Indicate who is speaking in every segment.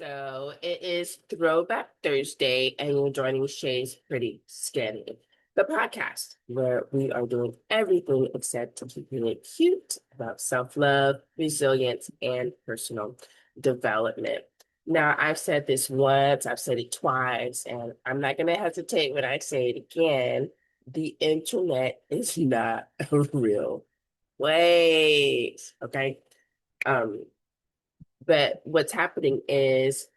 Speaker 1: So it is Throwback Thursday, and you're joining Shay's Pretty Skinny, the podcast where we are doing everything except keeping it cute about self-love, resilience, and personal development. Now, I've said this once, I've said it twice, and I'm not going to hesitate when I say it again. The internet is not a real place, okay? Um, but what's happening is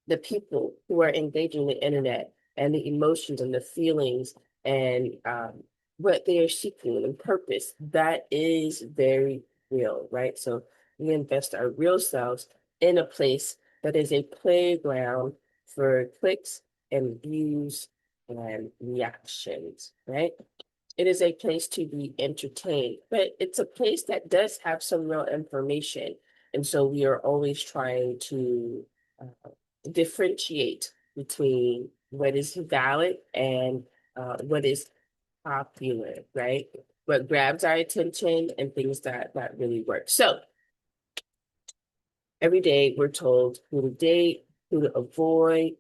Speaker 1: the people who are engaging the internet and the emotions and the feelings and what they are seeking and purpose, that is very real, right? So we invest our real selves in a place that is a playground for clicks and views and reactions, right? It is a place to be entertained, but it's a place that does have some real information. And so we are always trying to differentiate between what is valid and what is popular, right? What grabs our attention and things that really work. So every day we're told who to date, who to avoid,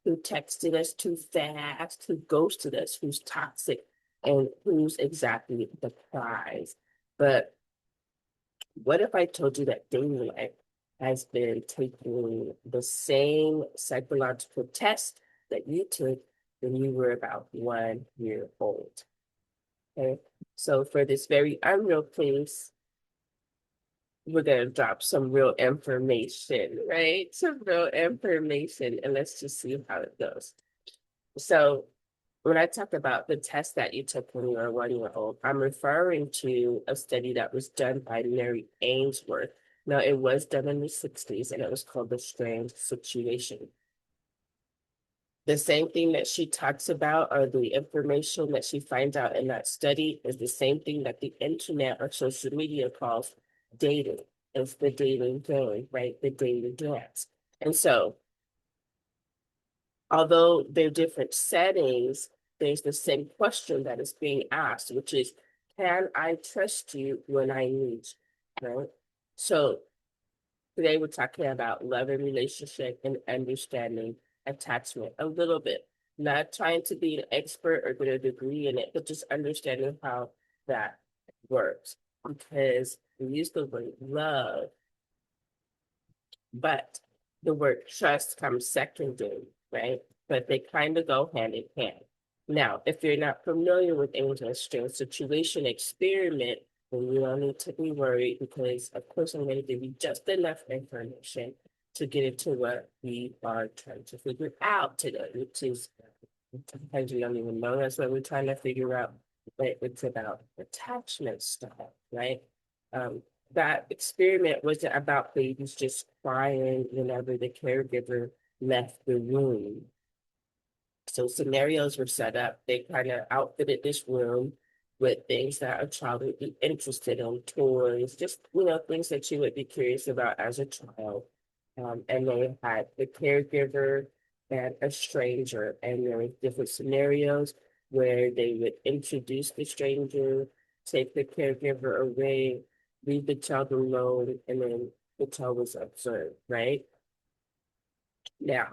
Speaker 1: who texted us too fast, who ghosted us, who's toxic, and who's exactly the prize. But what if I told you that dating life has been taking the same psychological test that you took when you were about 1 year old? Okay. So for this very unreal place, we're gonna drop some real information, right? Some real information, and let's just see how it goes. So when I talk about the test that you took when you were 1 year old, I'm referring to a study that was done by Mary Ainsworth. Now, it was done in the 60s and it was called the Strange Situation. The same thing that she talks about, or the information that she finds out in that study, is the same thing that the internet or social media calls dating. It's the dating game, right? The dating dance. And so although they're different settings, there's the same question that is being asked, which is, can I trust you when I need you? Right? So today we're talking about love and relationship and understanding attachment a little bit. Not trying to be an expert or get a degree in it, but just understanding how that works. Because we use the word love, but the word trust comes secondary, right? But they kind of go hand in hand. Now, if you're not familiar with English Strange Situation Experiment, then you don't need to be worried because, of course, I'm going to give you just enough information to get into what we are trying to figure out today, which is sometimes we don't even know that's what we're trying to figure out, but it's about attachment style, right? Um, that experiment wasn't about babies just crying whenever the caregiver left the room. So scenarios were set up. They kind of outfitted this room with things that a child would be interested in, toys, just, things that you would be curious about as a child. And they had the caregiver and a stranger, and there were different scenarios where they would introduce the stranger, take the caregiver away, leave the child alone, and then the child was observed, right? Now,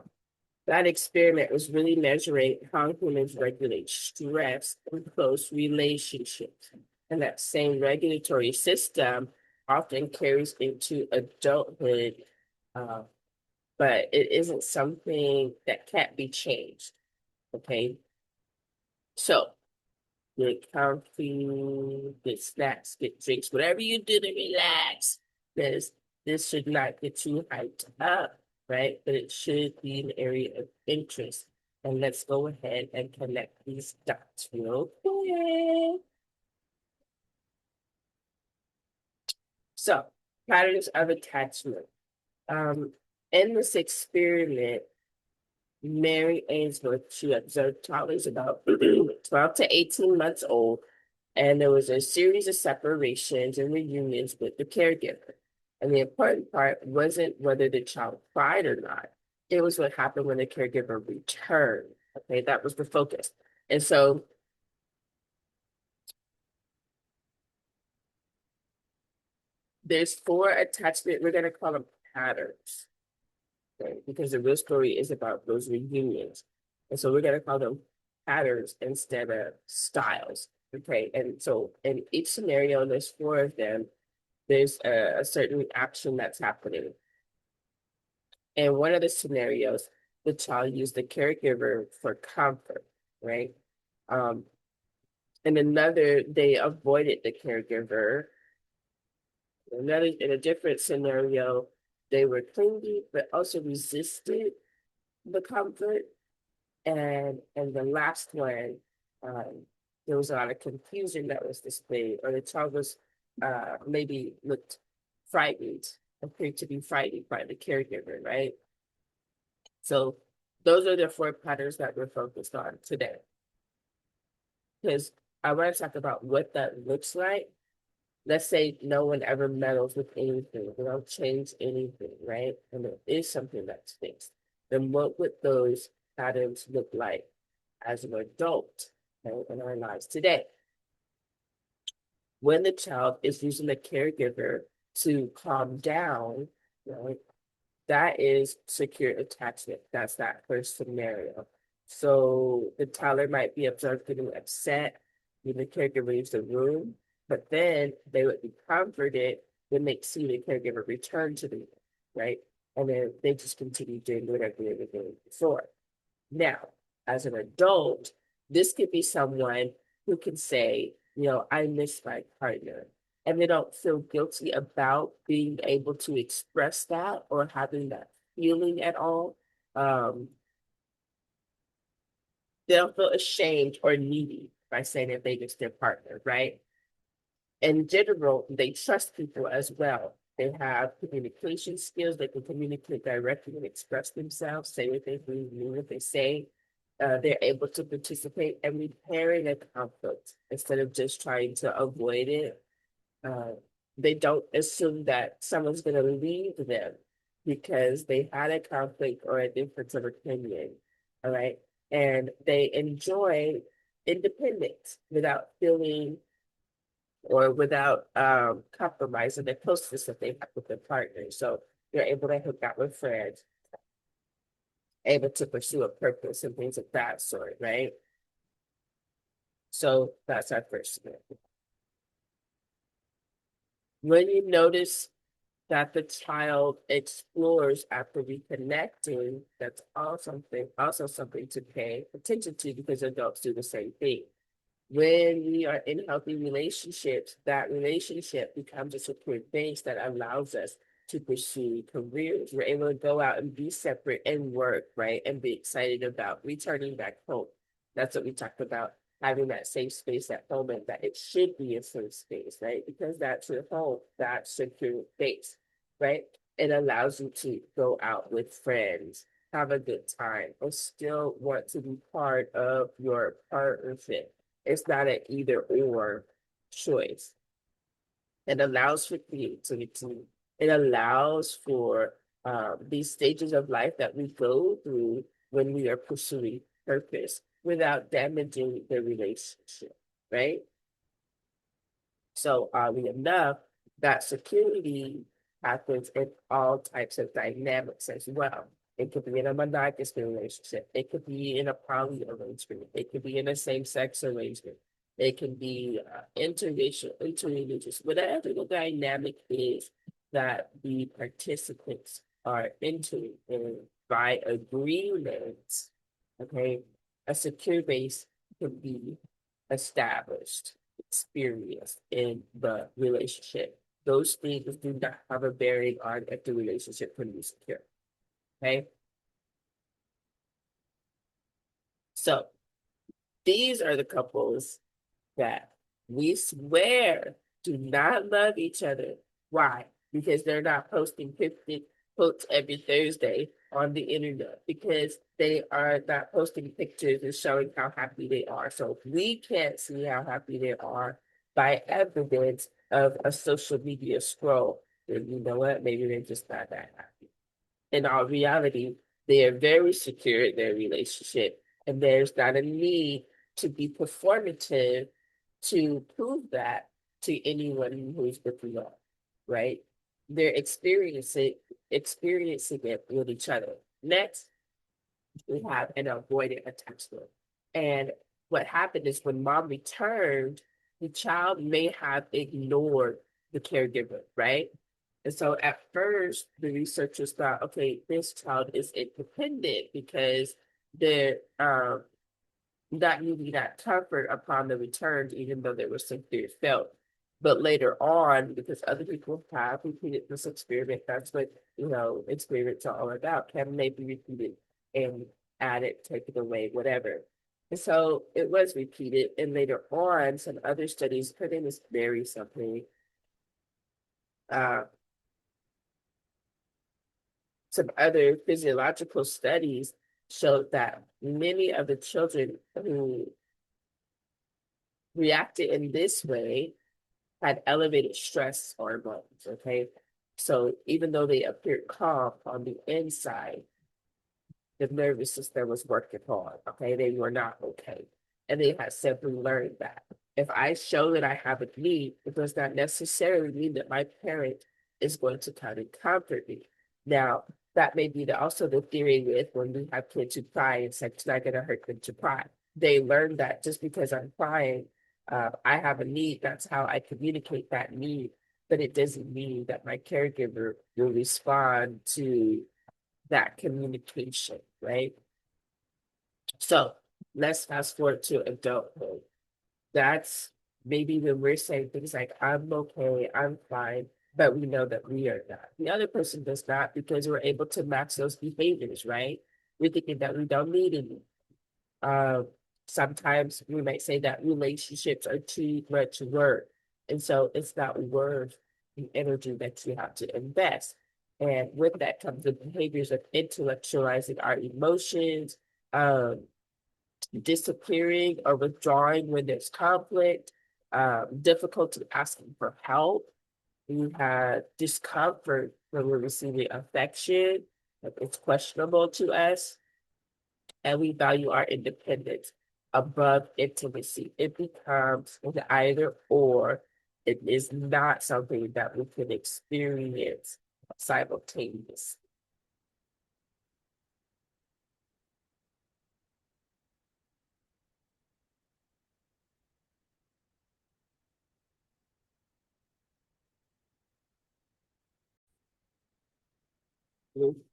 Speaker 1: that experiment was really measuring how humans regulate stress in close relationships. And that same regulatory system often carries into adulthood, uh, but it isn't something that can't be changed. Okay. So get comfy, get snacks, get drinks, whatever you do to relax. Because this should not get you hyped up, right? But it should be an area of interest. And let's go ahead and connect these dots real quick. So, patterns of attachment. Um, in this experiment, Mary Ainsworth, she observed toddlers about 12 to 18 months old, and there was a series of separations and reunions with the caregiver. And the important part wasn't whether the child cried or not. It was what happened when the caregiver returned. Okay, that was the focus. And so there's four attachment, we're going to call them patterns. right? Because the real story is about those reunions. And so we're going to call them patterns instead of styles. Okay. And so in each scenario, there's four of them. There's a certain action that's happening. In one of the scenarios, the child used the caregiver for comfort, right? Um, in another, they avoided the caregiver. Another, in a different scenario, they were clingy, but also resisted the comfort. And the last one, there was a lot of confusion that was displayed, or the child was maybe looked frightened, appeared to be frightened by the caregiver, right? So those are the four patterns that we're focused on today. Because I want to talk about what that looks like. Let's say no one ever meddles with anything, they don't change anything, right? And there is something that's fixed. Then what would those patterns look like as an adult, right, in our lives today? When the child is using the caregiver to calm down, right, that is secure attachment. That's that first scenario. So the toddler might be observed getting upset when the caregiver leaves the room, but then they would be comforted when they see the caregiver return to the room, right? And then they just continue doing whatever they were doing before. Now, as an adult, this could be someone who can say, I miss my partner. And they don't feel guilty about being able to express that or having that feeling at all. They don't feel ashamed or needy by saying that they miss their partner, right? In general, they trust people as well. They have communication skills. They can communicate directly and express themselves, say what they mean what they say. They're able to participate and repairing a conflict instead of just trying to avoid it. Uh, they don't assume that someone's going to leave them because they had a conflict or a difference of opinion. All right. And they enjoy independence without feeling or without compromising the closeness that they have with their partner. So they're able to hook out with friends, able to pursue a purpose and things of that sort, right? So that's our first scenario. When you notice that the child explores after reconnecting, that's also something to pay attention to because adults do the same thing. When we are in healthy relationships, that relationship becomes a support base that allows us to pursue careers. We're able to go out and be separate and work, right? And be excited about returning back home. That's what we talked about, having that safe space at home, and that it should be a safe space, right? Because that's your home, that's secure base, right? It allows you to go out with friends, have a good time, and still want to be part of your partnership. It's not an either or choice. It allows for creativity. It allows for these stages of life that we go through when we are pursuing purpose without damaging the relationship, right? So oddly enough, that security happens in all types of dynamics as well. It could be in a monogamous relationship. It could be in a poly arrangement. It could be in a same-sex arrangement. It can be interracial, interreligious, whatever the dynamic is that the participants are entering in by agreement. Okay, a secure base can be established, experienced in the relationship. Those things do not have a bearing on if the relationship can be secure. Okay. So these are the couples that we swear do not love each other. Why? Because they're not posting 50 quotes every Thursday on the internet, because they are not posting pictures and showing how happy they are. So if we can't see how happy they are by evidence of a social media scroll, then you know what? Maybe they're just not that happy. In all reality, they are very secure in their relationship, and there's not a need to be performative to prove that to anyone who's looking up, right? They're experiencing experiencing it with each other. Next, we have an avoidant attachment. And what happened is when mom returned, the child may have ignored the caregiver, right? And so at first, the researchers thought, okay, this child is independent because they're not needing that comfort upon the return, even though there was some fear felt. But later on, because other people have repeated this experiment, that's what, experiments are all about. Can they be repeated and added, taken away, whatever. And so it was repeated. And later on, some other studies, her name is Mary something, uh, some other physiological studies showed that many of the children who reacted in this way had elevated stress hormones. Okay. So even though they appeared calm on the inside, the nervous system was working hard. Okay. They were not okay. And they had simply learned that. If I show that I have a need, it does not necessarily mean that my parent is going to come and comfort me. Now, that may be also the theory with when we have kids who cry and say it's not going to hurt them to cry. They learn that just because I'm crying, I have a need. That's how I communicate that need. But it doesn't mean that my caregiver will respond to that communication, right? So let's fast forward to adulthood. That's maybe when we're saying things like, I'm okay, I'm fine, but we know that we are not. The other person does not because we're able to match those behaviors, right? We're thinking that we don't need any. Uh, Sometimes we might say that relationships are too much work. And so it's not worth the energy that you have to invest. And with that comes the behaviors of intellectualizing our emotions, disappearing or withdrawing when there's conflict, difficulty asking for help. We have discomfort when we're receiving affection. It's questionable to us, and we value our independence above intimacy. It becomes an either or. It is not something that we can experience simultaneously.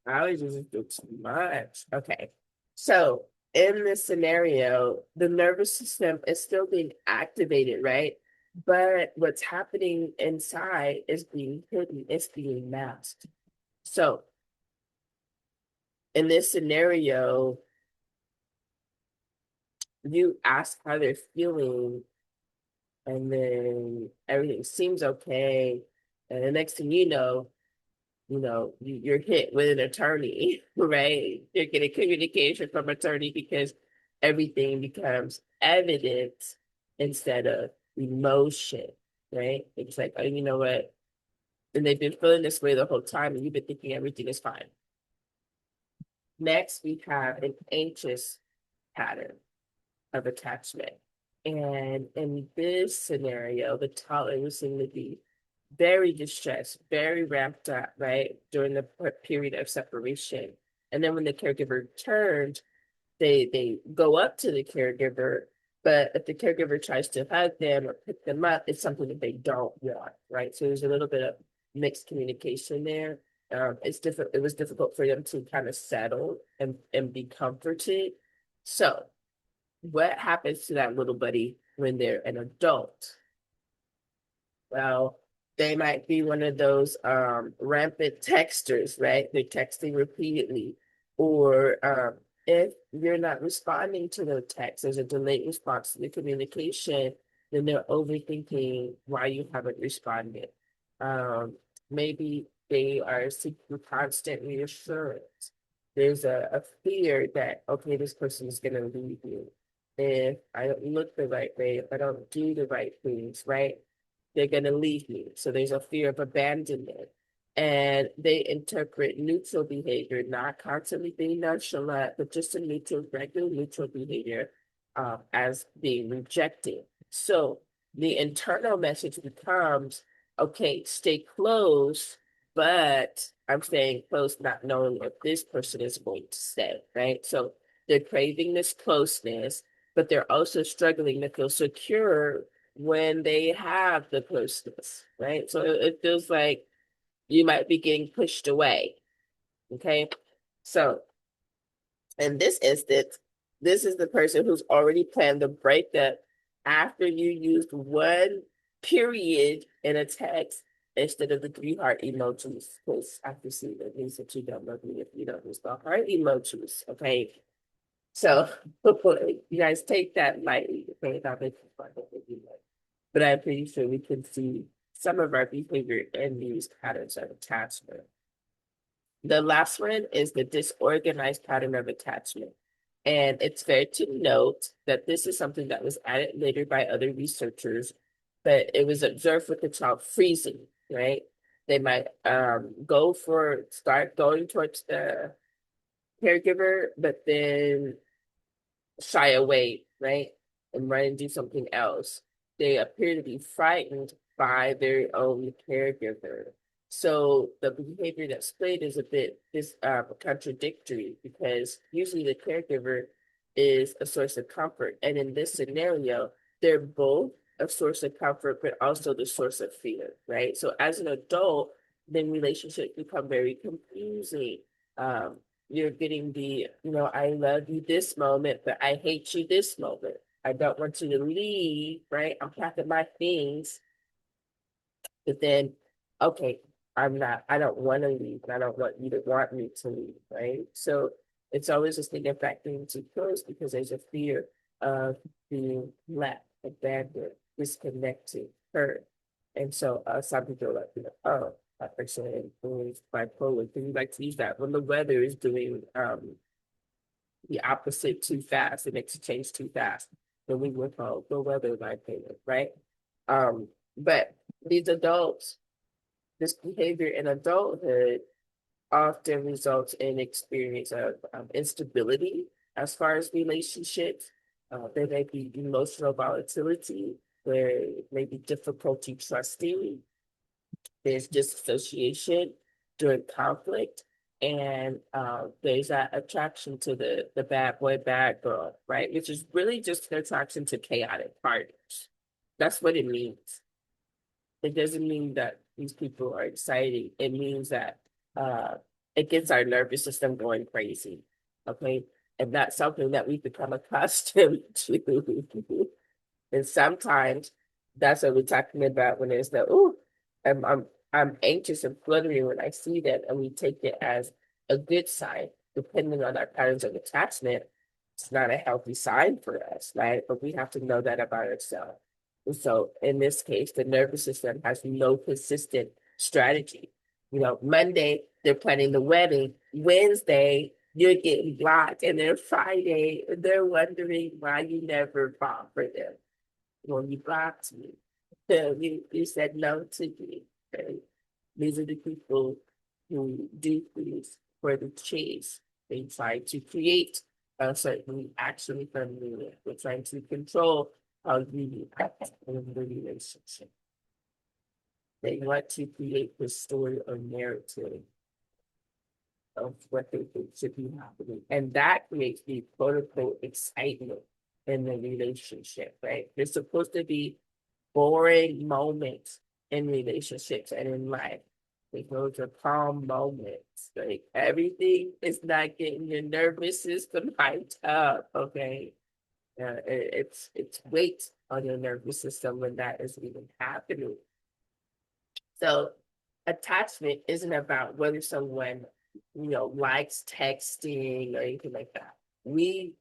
Speaker 1: Allergies do too much. Okay. So in this scenario, the nervous system is still being activated, right? But what's happening inside is being hidden, it's being masked. So in this scenario, you ask how they're feeling, and then everything seems okay. And the next thing you're hit with an attorney, right? You're getting communication from attorney because everything becomes evidence instead of emotion, right? It's like, oh, you know what? And they've been feeling this way the whole time, and you've been thinking everything is fine. Next, we have an anxious pattern of attachment. And in this scenario, the toddler was seen to be very distressed, very ramped up, right, during the period of separation. And then when the caregiver returned, they go up to the caregiver, but if the caregiver tries to hug them or pick them up, it's something that they don't want, right? So there's a little bit of mixed communication there. It was difficult for them to kind of settle and be comforted. So what happens to that little buddy when they're an adult? Well, they might be one of those rampant texters, right? They're texting repeatedly. Or if you're not responding to the text, there's a delayed response to the communication, then they're overthinking why you haven't responded. Maybe they are seeking constant reassurance. There's a fear that, okay, this person is going to leave you. If I don't look the right way, if I don't do the right things, right? They're going to leave me. So there's a fear of abandonment. And they interpret neutral behavior, not constantly being nonchalant, but just a neutral, regular neutral behavior as being rejected. So the internal message becomes, okay, stay close, but I'm staying close, not knowing if this person is going to stay, right? So they're craving this closeness, but they're also struggling to feel secure when they have the closeness, right? So it feels like you might be getting pushed away. Okay. So in this instance, this is the person who's already planned the breakup after you used one period in a text instead of the three heart emojis. Because I can see that means that you don't love me if you don't use the heart emojis. Okay. So you guys take that lightly. Okay, not making fun of it, but I'm pretty sure we can see some of our behavior in these patterns of attachment. The last one is the disorganized pattern of attachment. And it's fair to note that this is something that was added later by other researchers, but it was observed with the child freezing, right? They might start going towards the caregiver, but then shy away, right? And run and do something else. They appear to be frightened by their own caregiver. So the behavior that's displayed is a bit contradictory because usually the caregiver is a source of comfort. And in this scenario, they're both a source of comfort, but also the source of fear, right? So as an adult, then relationships become very confusing. Um, you're getting I love you this moment, but I hate you this moment. I don't want you to leave, right? I'm packing my things, but then, okay, I don't want to leave, and I don't want you to want me to leave, right? So it's always just thinking back into close because there's a fear of being left, abandoned, disconnected, hurt. And so some people are like, oh, that person is bipolar. Can you like to use that when the weather is doing the opposite too fast? It makes a change too fast. Then we would call the weather bipolar, right? But these adults, this behavior in adulthood often results in experience of instability as far as relationships. There may be emotional volatility, there may be difficulty trusting, there's disassociation during conflict, and there's that attraction to the bad boy, bad girl, right? Which is really just an attraction to chaotic partners. That's what it means. It doesn't mean that these people are exciting. It means that uh, it gets our nervous system going crazy. Okay. And that's something that we've become accustomed to. And sometimes that's what we're talking about when it's the, oh, I'm anxious and fluttery when I see that. And we take it as a good sign, depending on our patterns of attachment. It's not a healthy sign for us, right? But we have to know that about ourselves. And so in this case, the nervous system has no consistent strategy. Monday, they're planning the wedding. Wednesday, you're getting blocked. And then Friday, they're wondering why you never fought for them. Well, you blocked me. So you said no to me. Right? These are the people who do things for the chase. They try to create a certain action from you. They're trying to control how you act in the relationship. They want to create the story or narrative of what they think should be happening. And that creates the quote unquote excitement in the relationship, right? There's supposed to be boring moments in relationships and in life. Like those are calm moments. Like everything is not getting your nervous system hyped up. Okay. It's weight on your nervous system when that is even happening. So attachment isn't about whether someone, likes texting or anything like that. We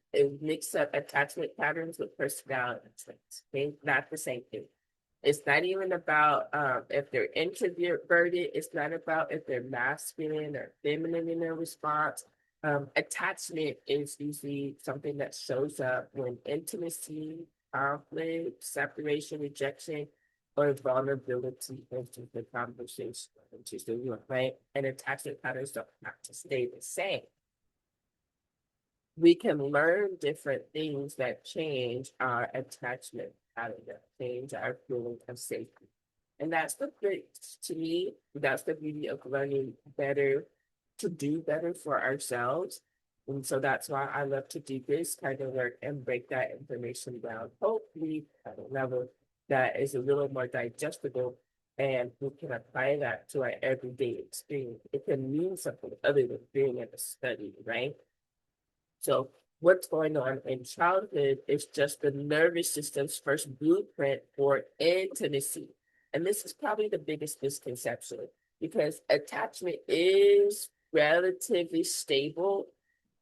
Speaker 1: mix up attachment patterns with personality traits. Okay? Not the same thing. It's not even about if they're introverted. It's not about if they're masculine or feminine in their response. Attachment is usually something that shows up when intimacy, conflict, separation, rejection, or vulnerability into the conversation, which is the real, right? And attachment patterns don't have to stay the same. We can learn different things that change our attachment pattern, that change our feeling of safety. And that's the big, to me, that's the beauty of learning better, to do better for ourselves. And so that's why I love to do this kind of work and break that information down, hopefully at a level that is a little more digestible, and we can apply that to our everyday experience. It can mean something other than being in a study, right? So what's going on in childhood is just the nervous system's first blueprint for intimacy. And this is probably the biggest misconception, because attachment is relatively stable,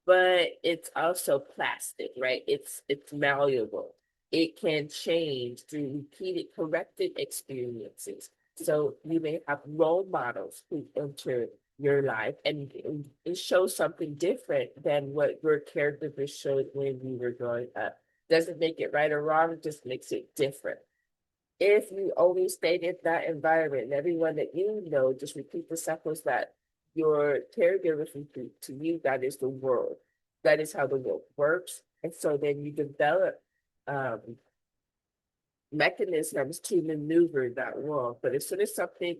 Speaker 1: but it's also plastic, right? It's malleable. It can change through repeated corrected experiences. So you may have role models who enter your life, and it shows something different than what your caregivers showed when you were growing up. Doesn't make it right or wrong, it just makes it different. If you only stayed in that environment and everyone that you know just repeat the cycles that your caregivers repeat to you, that is the world. That is how the world works. And so then you develop um, mechanisms to maneuver that world. But as soon as something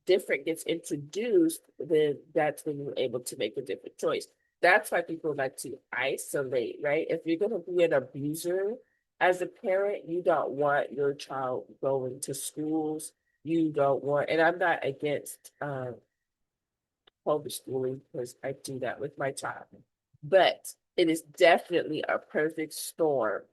Speaker 1: different gets introduced, then that's when you're able to make a different choice. That's why people like to isolate, right? If you're going to be an abuser as a parent, you don't want your child going to schools. You don't want, and I'm not against homeschooling, because I do that with my child, but it is definitely a perfect storm,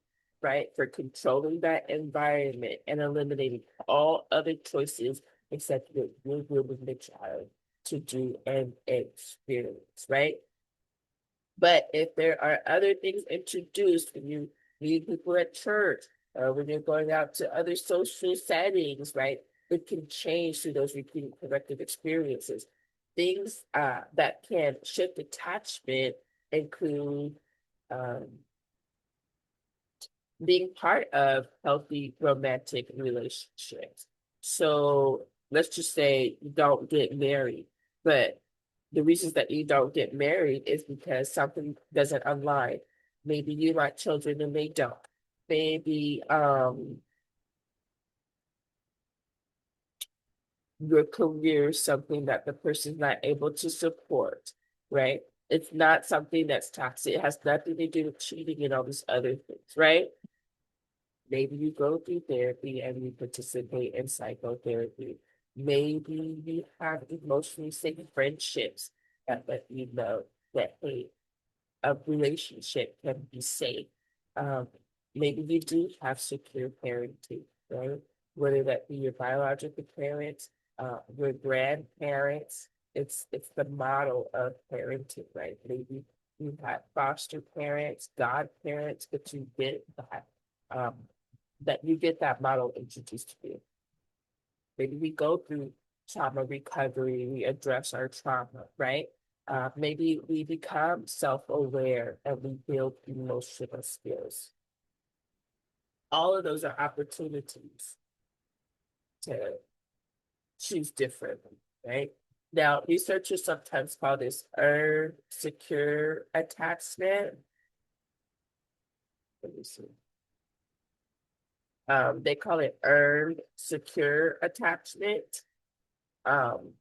Speaker 1: right, for controlling that environment and eliminating all other choices except what you're willing the child to do and experience, right? But if there are other things introduced, when you meet people at church, or when you're going out to other social settings, right, it can change through those repeated corrective experiences. Things that can shift attachment include um, being part of healthy romantic relationships. So let's just say you don't get married, but the reasons that you don't get married is because something doesn't align. Maybe you like children and they don't. Maybe your career is something that the person's not able to support, right? It's not something that's toxic. It has nothing to do with cheating and all these other things, right? Maybe you go through therapy and you participate in psychotherapy. Maybe you have emotionally safe friendships that let you know that, hey, a relationship can be safe. Um, Maybe you do have secure parenting, right? Whether that be your biological parents, your grandparents. It's the model of parenting, right? Maybe you had foster parents, godparents, but you get um, that you get that model introduced to you. Maybe we go through trauma recovery, we address our trauma, right? Maybe we become self-aware and we build emotional skills. All of those are opportunities to choose differently, right? Now, researchers sometimes call this earned secure attachment. Let me see. They call it earned secure attachment. Um,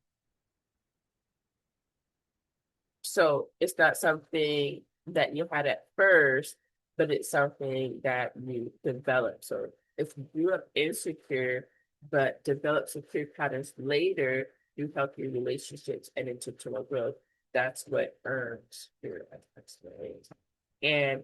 Speaker 1: so it's not something that you had at first, but it's something that you develop. So if you grew up insecure, but develop secure patterns later through healthy relationships and intentional growth, that's what earns your attachment. And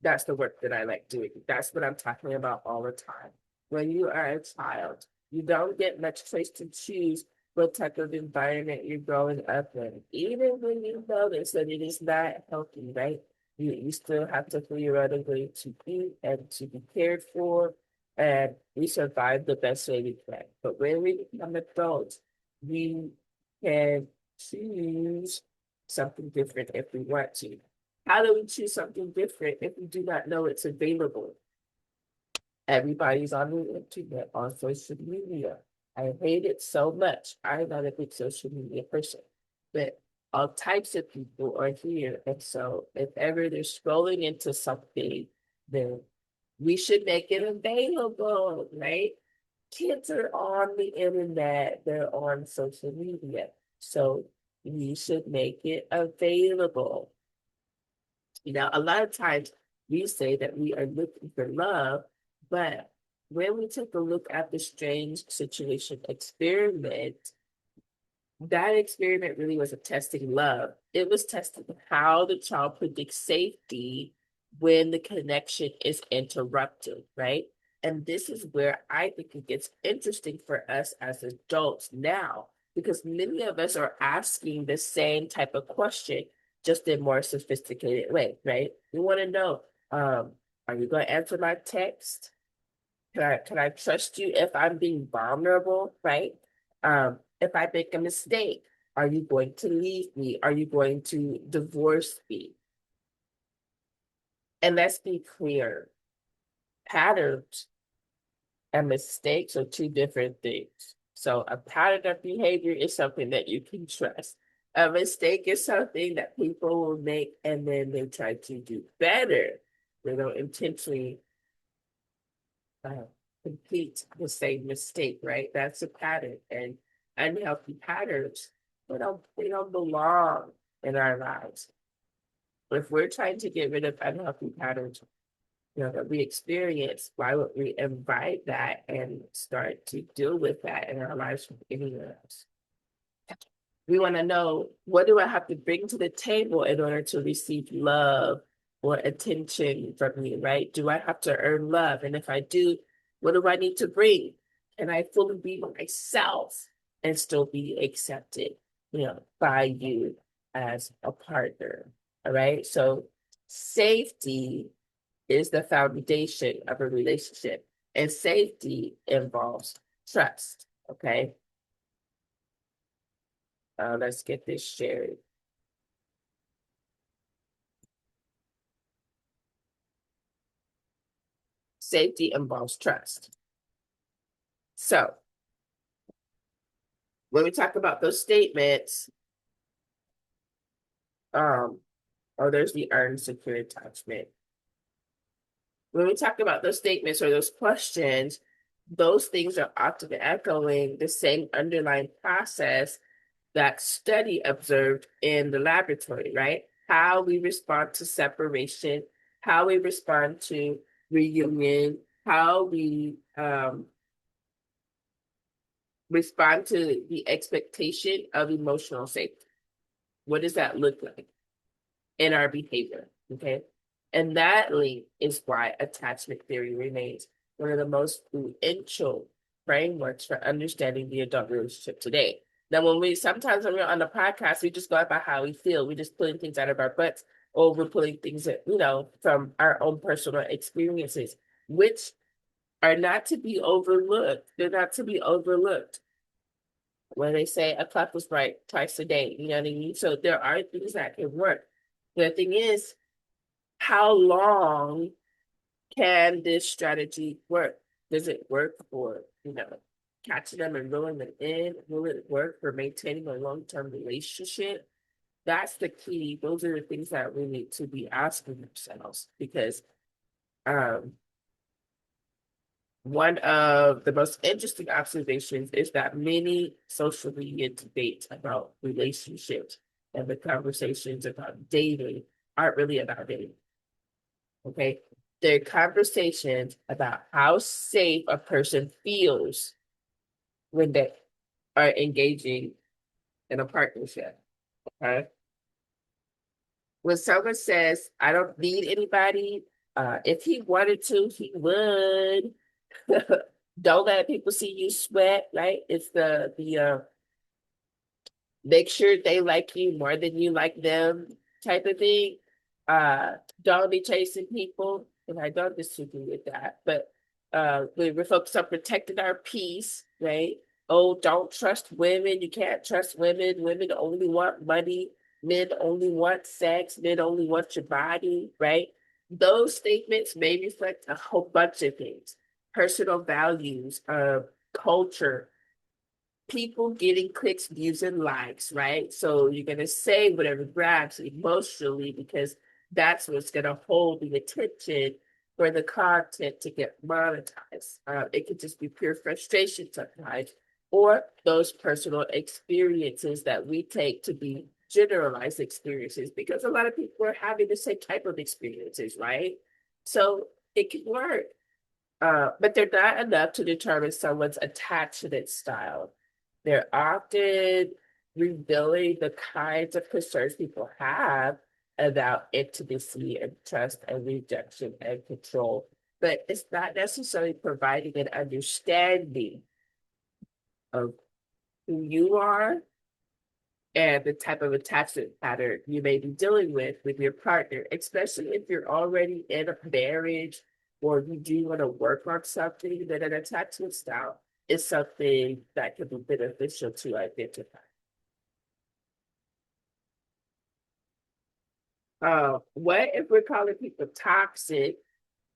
Speaker 1: that's the work that I like doing. That's what I'm talking about all the time. When you are a child, you don't get much choice to choose what type of environment you're growing up in. Even when you notice that it is not healthy, right? You still have to figure out a way to eat and to be cared for, and we survive the best way we can. But when we become adults, we can choose something different if we want to. How do we choose something different if we do not know it's available? Everybody's on the internet, on social media. I hate it so much. I'm not a big social media person, but all types of people are here. And so if ever they're scrolling into something, then we should make it available, right? Kids are on the internet, they're on social media. So we should make it available. You know, a lot of times we say that we are looking for love, but when we take a look at the strange situation experiment, that experiment really wasn't testing love. It was testing how the child predicts safety when the connection is interrupted, right? And this is where I think it gets interesting for us as adults now, because many of us are asking the same type of question, just in more sophisticated way, right? We want to know, are you going to answer my text? Can I trust you if I'm being vulnerable, right? If I make a mistake, are you going to leave me? Are you going to divorce me? And let's be clear, patterns and mistakes are two different things. So a pattern of behavior is something that you can trust. A mistake is something that people will make and then they try to do better. They don't intentionally uh, complete the same mistake, right? That's a pattern, and unhealthy patterns, they don't belong in our lives. If we're trying to get rid of unhealthy patterns, that we experience, why would we invite that and start to deal with that in our lives with anyone else? We want to know, what do I have to bring to the table in order to receive love or attention from you, right? Do I have to earn love? And if I do, what do I need to bring? Can I fully be myself and still be accepted, by you as a partner? All right. So safety is the foundation of a relationship, and safety involves trust. Okay. Let's get this shared. Safety involves trust. So when we talk about those statements, there's the earned secure attachment. When we talk about those statements or those questions, those things are often echoing the same underlying process that study observed in the laboratory, right? How we respond to separation, how we respond to reunion, how we respond to the expectation of emotional safety. What does that look like in our behavior? Okay. And that link is why attachment theory remains one of the most influential frameworks for understanding the adult relationship today. Now, sometimes when we're on the podcast, we just go about how we feel. We're just pulling things out of our butts, or we're pulling things that, from our own personal experiences, which are not to be overlooked. They're not to be overlooked. When they say a clock was right twice a day, you know what I mean? So there are things that can work. The thing is, how long can this strategy work? Does it work for, catching them and reeling them in? Will it work for maintaining a long-term relationship? That's the key. Those are the things that we need to be asking ourselves, because um, one of the most interesting observations is that many social media debates about relationships and the conversations about dating aren't really about dating. Okay. They're conversations about how safe a person feels when they are engaging in a partnership. Okay. When someone says, I don't need anybody, if he wanted to, he would. Don't let people see you sweat, right? It's the make sure they like you more than you like them type of thing. Uh, don't be chasing people, and I don't disagree with that. But we're focused on protecting our peace, right? Oh, don't trust women. You can't trust women. Women only want money. Men only want sex. Men only want your body, right? Those statements may reflect a whole bunch of things: personal values, culture, people getting clicks, views, and likes, right? So you're going to say whatever grabs emotionally, because that's what's going to hold the attention for the content to get monetized. It could just be pure frustration sometimes, or those personal experiences that we take to be generalized experiences, because a lot of people are having the same type of experiences, right? So it can work. But they're not enough to determine someone's attachment style. They're often revealing the kinds of concerns people have about intimacy and trust and rejection and control. But it's not necessarily providing an understanding of who you are and the type of attachment pattern you may be dealing with your partner, especially if you're already in a marriage or you do want to work on something, then an attachment style is something that can be beneficial to identify. What if we're calling people toxic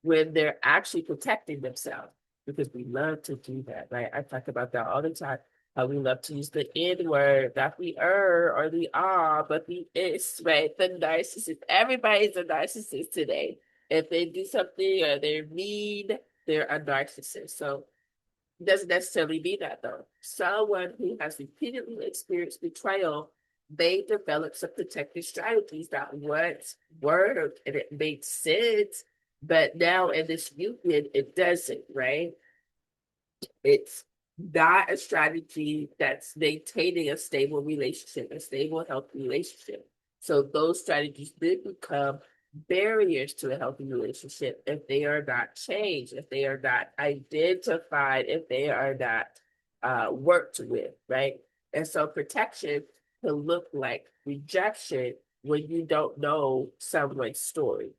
Speaker 1: when they're actually protecting themselves? Because we love to do that, right? I talk about that all the time. How we love to use the N word, not the or the but the is, right? The narcissist. Everybody's a narcissist today. If they do something or they're mean, they're a narcissist. So it doesn't necessarily mean that though. Someone who has repeatedly experienced betrayal, they develop some protective strategies that once worked and it made sense, but now in this union, it doesn't, right? It's not a strategy that's maintaining a stable relationship, a stable, healthy relationship. So those strategies did become barriers to a healthy relationship if they are not changed, if they are not identified, if they are not worked with, right? And so protection can look like rejection when you don't know someone's story.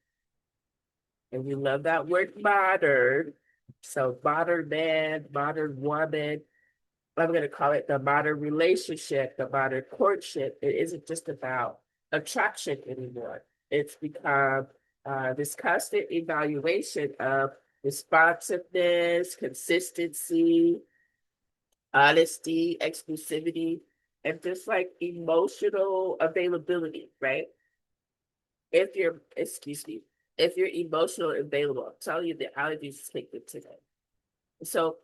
Speaker 1: And we love that word modern. So modern man, modern woman, I'm going to call it the modern relationship, the modern courtship. It isn't just about attraction anymore. It's become this constant evaluation of responsiveness, consistency, honesty, exclusivity, and just like emotional availability, right? If you're, excuse me, if you're emotional available, I'm telling you the allergies is taken today. So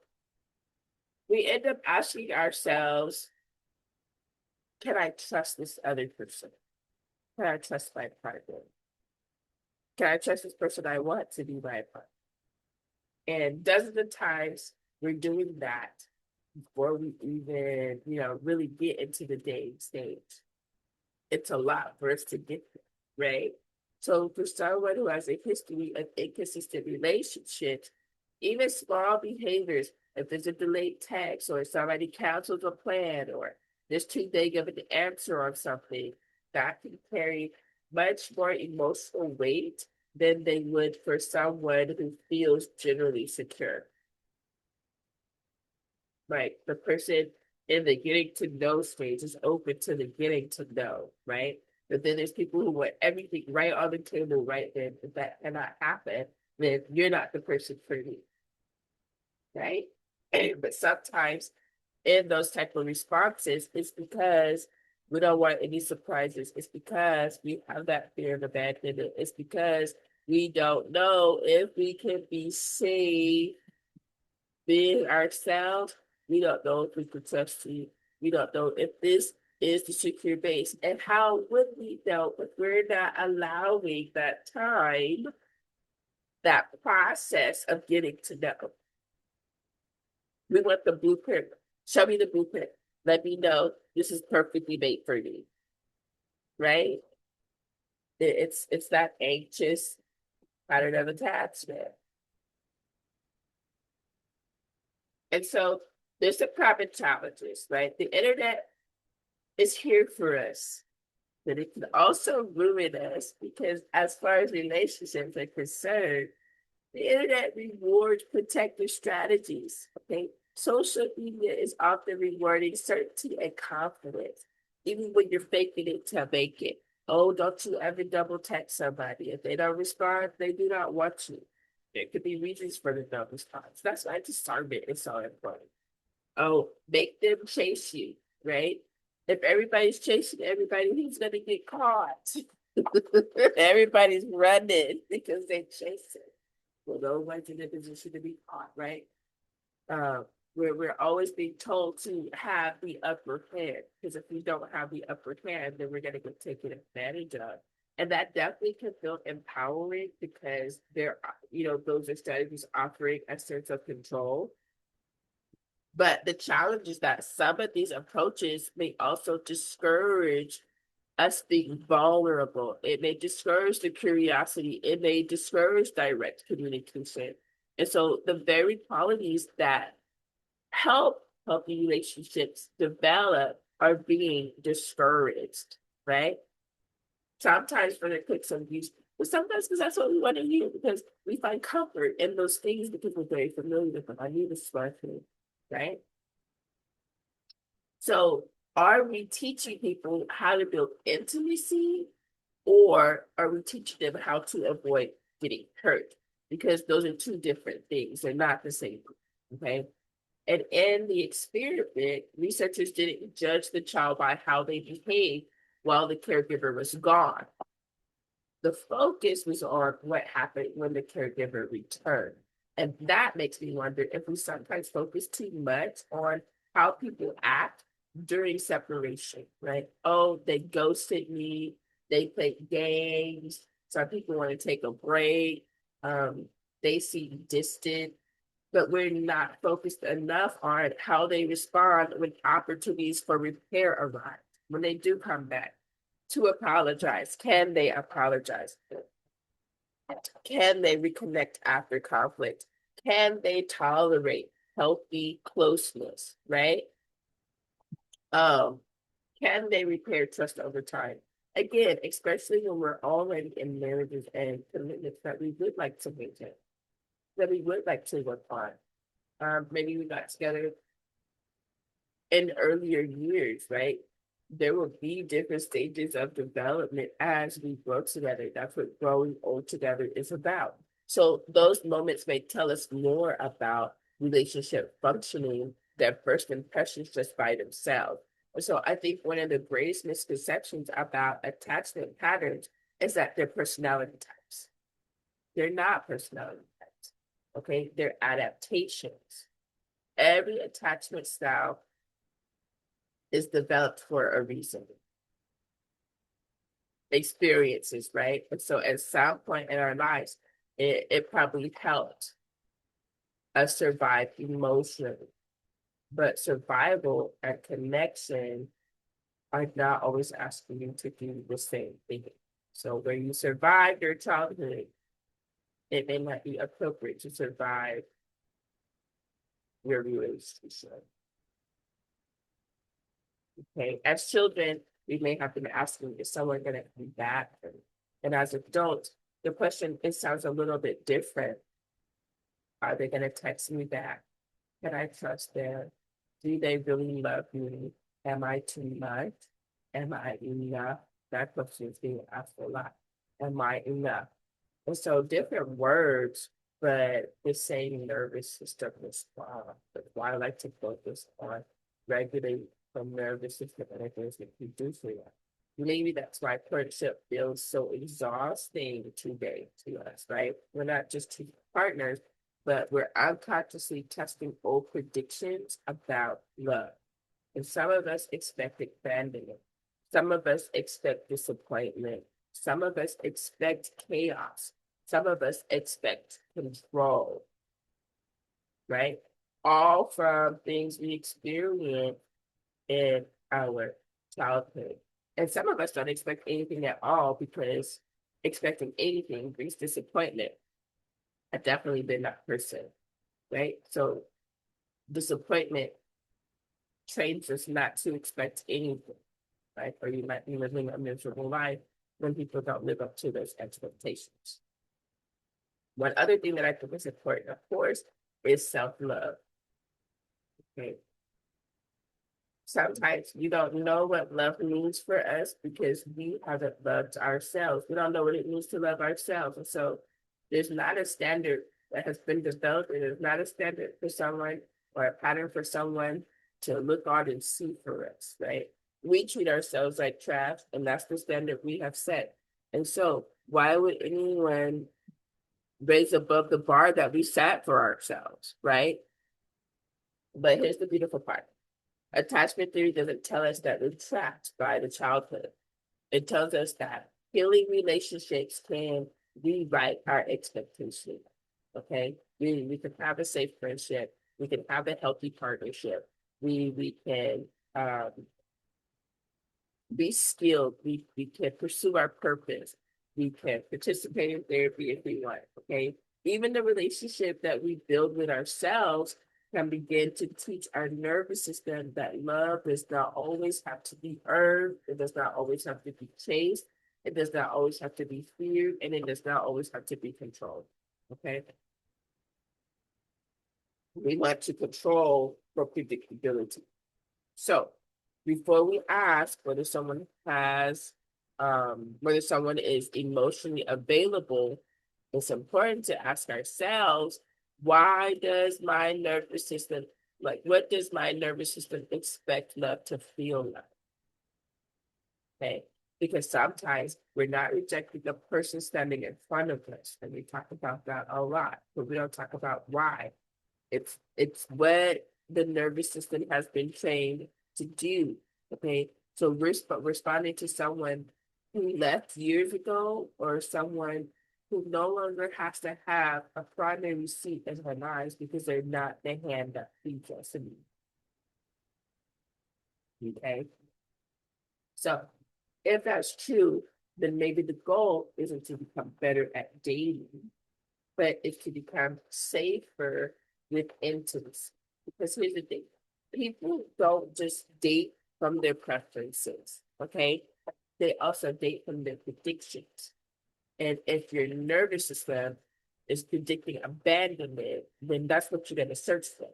Speaker 1: we end up asking ourselves, can I trust this other person? Can I trust my partner? Can I trust this person I want to be my partner? And dozens of times we're doing that before we even, really get into the dating stage. It's a lot for us to get there, right? So for someone who has a history of inconsistent relationships, even small behaviors, if there's a delayed text or somebody cancels a plan or there's too big of an answer on something, that can carry much more emotional weight than they would for someone who feels generally secure. Like the person in the getting to know stage is open to the getting to know, right? But then there's people who want everything right on the table right then. If that cannot happen, then you're not the person for me, right? But sometimes in those type of responses, it's because we don't want any surprises. It's because we have that fear of abandonment. It's because we don't know if we can be safe being ourselves. We don't know if we can trust you. We don't know if this is the secure base. And how would we know if we're not allowing that time, that process of getting to know? We want the blueprint. Show me the blueprint. Let me know this is perfectly made for me. Right? It's that anxious pattern of attachment. And so there's some common challenges, right? The internet is here for us, but it can also ruin us because as far as relationships are concerned, the internet rewards protective strategies. Okay. Social media is often rewarding certainty and confidence, even when you're faking it to make it. Oh, don't you ever double text somebody. If they don't respond, they do not want you. There could be reasons for the no response. That's why discernment is so important. Oh, make them chase you, right? If everybody's chasing everybody, who's gonna get caught? Everybody's running because they chase it. We're the ones in the position to be caught, right? Uh, we're always being told to have the upper hand, because if we don't have the upper hand, then we're going to get taken advantage of. And that definitely can feel empowering because there, those are strategies offering a sense of control. But the challenge is that some of these approaches may also discourage us being vulnerable. It may discourage the curiosity. It may discourage direct communication. And so the very qualities that help healthy relationships develop are being discouraged, right? Sometimes for the clicks of use, but sometimes because that's what we want to hear, because we find comfort in those things because we're very familiar with them. I need a smartphone, right? So are we teaching people how to build intimacy, or are we teaching them how to avoid getting hurt? Because those are two different things. They're not the same. Okay. And in the experiment, researchers didn't judge the child by how they behaved while the caregiver was gone. The focus was on what happened when the caregiver returned. And that makes me wonder if we sometimes focus too much on how people act during separation, right? Oh, they ghosted me, they played games, some people want to take a break, they seem distant, but we're not focused enough on how they respond when opportunities for repair arrive, when they do come back to apologize. Can they apologize? Can they reconnect after conflict? Can they tolerate healthy closeness, right? Can they repair trust over time? Again, especially when we're already in marriages and commitments that we would like to maintain, that we would like to work on. Maybe we got together in earlier years, right? There will be different stages of development as we grow together. That's what growing old together is about. So those moments may tell us more about relationship functioning than first impressions just by themselves. And so I think one of the greatest misconceptions about attachment patterns is that they're personality types. They're not personality types. Okay, they're adaptations. Every attachment style is developed for a reason. Experiences, right? And so at some point in our lives, it probably helped us survive emotionally. But survival and connection are not always asking you to do the same thing. So when you survive your childhood, it may not be appropriate to survive your relationship. Okay, as children, we may have been asking, is someone going to come back? And as adults, the question, it sounds a little bit different. Are they going to text me back? Can I trust them? Do they really love me? Am I too much? Am I enough? That question is being asked a lot. Am I enough? And so different words, but the same nervous system response. That's why I like to focus on regulating from nervous system and things that we do for that. Maybe that's why courtship feels so exhausting today to us, right? We're not just two partners, but we're unconsciously testing old predictions about love. And some of us expect abandonment. Some of us expect disappointment. Some of us expect chaos. Some of us expect control, right? All from things we experience in our childhood. And some of us don't expect anything at all because expecting anything brings disappointment. I've definitely been that person, right? So disappointment trains us not to expect anything, right? Or you might be living a miserable life when people don't live up to those expectations. One other thing that I think is important, of course, is self-love. Okay. Sometimes you don't know what love means for us because we haven't loved ourselves. We don't know what it means to love ourselves. And so there's not a standard that has been developed, and there's not a standard for someone or a pattern for someone to look on and see for us, right? We treat ourselves like trash, and that's the standard we have set. And so why would anyone raise above the bar that we set for ourselves, right? But here's the beautiful part. Attachment theory doesn't tell us that we're trapped by the childhood. It tells us that healing relationships can rewrite our expectations. Okay, we can have a safe friendship. We can have a healthy partnership. We can be skilled. We can pursue our purpose. We can participate in therapy if we want. Okay, even the relationship that we build with ourselves can begin to teach our nervous system that love does not always have to be earned. It does not always have to be chased. It does not always have to be feared, and it does not always have to be controlled. Okay, we want to control for predictability. So before we ask whether someone is emotionally available, it's important to ask ourselves, why does my nervous system, like, what does my nervous system expect love to feel like? Okay. Because sometimes we're not rejecting the person standing in front of us. And we talk about that a lot, but we don't talk about why. It's what the nervous system has been trained to do. Okay. So responding to someone who left years ago, or someone who no longer has to have a primary seat in our lives because they're not the hand that feeds us. Okay. So if that's true, then maybe the goal isn't to become better at dating, but it's to become safer with intimacy. Because here's the thing, people don't just date from their preferences, okay? They also date from their predictions. And if your nervous system is predicting abandonment, then that's what you're going to search for,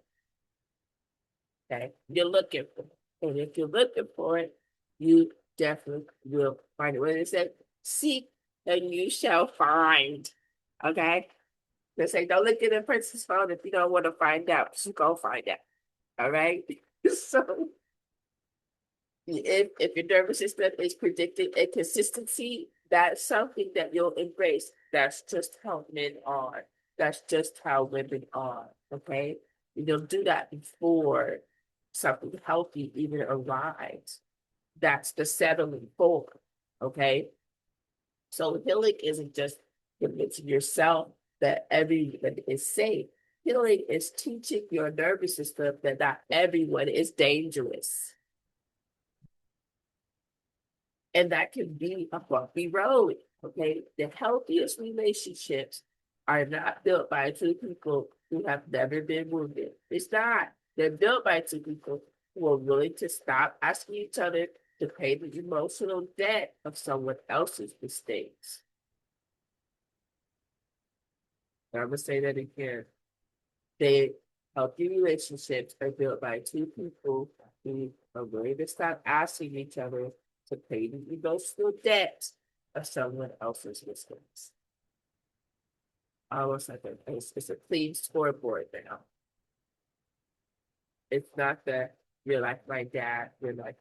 Speaker 1: okay? You're looking for it. And if you're looking for it, you definitely will find it. When it said, seek and you shall find, okay? They say, don't look at a person's phone if you don't want to find out. Just go find out. All right. So if your nervous system is predicting inconsistency, that's something that you'll embrace. That's just how men are. That's just how women are. Okay. You'll do that before something healthy even arrives. That's the settling for. Okay. So healing isn't just convincing yourself that everyone is safe. Healing is teaching your nervous system that not everyone is dangerous. And that can be a bumpy road. Okay. The healthiest relationships are not built by two people who have never been wounded. It's not. They're built by two people who are willing to stop asking each other to pay the emotional debt of someone else's mistakes. I'm gonna say that again. They healthy relationships are built by two people who are willing to stop asking each other to pay the emotional debt of someone else's mistakes. Almost like it's a clean scoreboard now. It's not that you're like my dad, you're like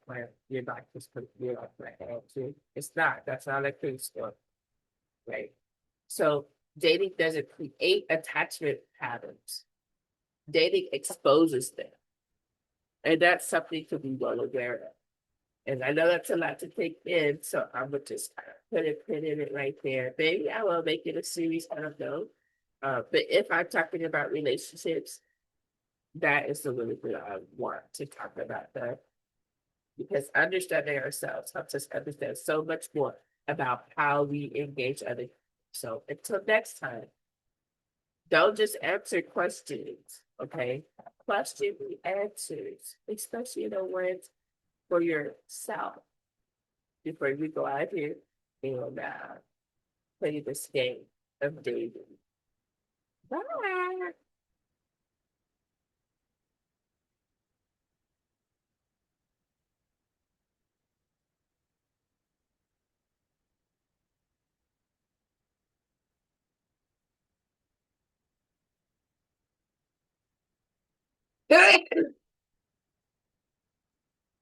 Speaker 1: this, you're like my aunt too. It's not. That's not a clean score, right? So dating doesn't create attachment patterns. Dating exposes them. And that's something to be well aware of. And I know that's a lot to take in, so I'm gonna just kind of put it right there. Maybe I will make it a series, I don't know. But if I'm talking about relationships, that is the really bit I want to talk about that. Because understanding ourselves helps us understand so much more about how we engage others. So until next time, don't just answer questions, okay? Question the answers, especially the ones for yourself before we go out here and play this game of dating. Bye.